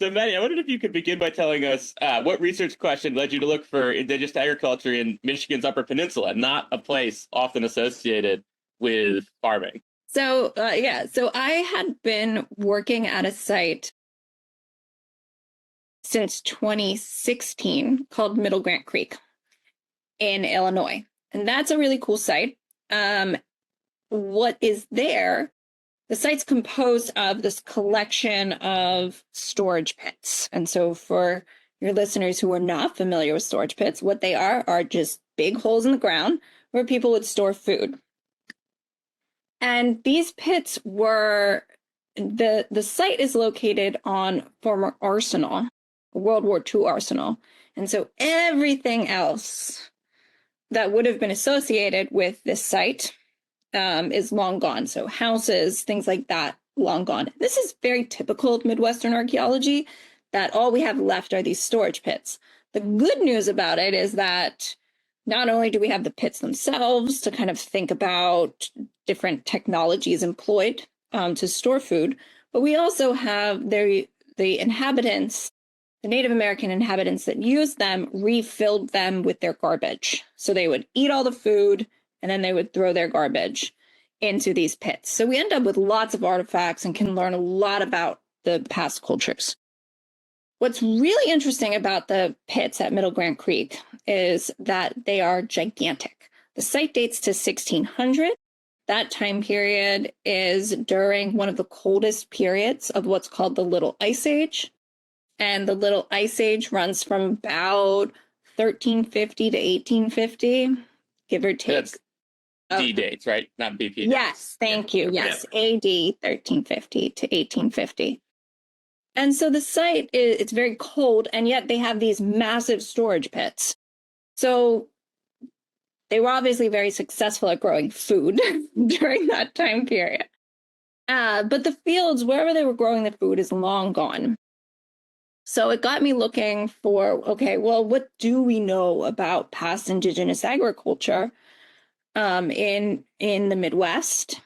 So, Maddie, I wondered if you could begin by telling us what research question led you to look for indigenous agriculture in Michigan's Upper Peninsula, not a place often associated with farming. So I had been working at a site since 2016 called Middle Grant Creek in Illinois. And that's a really cool site. What is there? The site's composed of this collection of storage pits. And so for your listeners who are not familiar with storage pits, what they are just big holes in the ground where people would store food. And these pits were, the site is located on former arsenal, World War II arsenal. And so everything else that would have been associated with this site is long gone. So houses, things like that, long gone. This is very typical of Midwestern archaeology, that all we have left are these storage pits. The good news about it is that not only do we have the pits themselves to kind of think about different technologies employed to store food, but we also have the inhabitants, the Native American inhabitants that used them, refilled them with their garbage. So they would eat all the food and then they would throw their garbage into these pits. So we end up with lots of artifacts and can learn a lot about the past cultures. What's really interesting about the pits at Middle Grant Creek is that they are gigantic. The site dates to 1600. That time period is during one of the coldest periods of what's called the Little Ice Age. And the Little Ice Age runs from about 1350 to 1850, give or take. That's D dates, right? Not BP. Yes, thank you. Yes, AD 1350 to 1850. And so the site, it's very cold, and yet they have these massive storage pits. So they were obviously very successful at growing food during that time period. But the fields, wherever they were growing the food, is long gone. So it got me looking for, okay, well, what do we know about past indigenous agriculture in the Midwest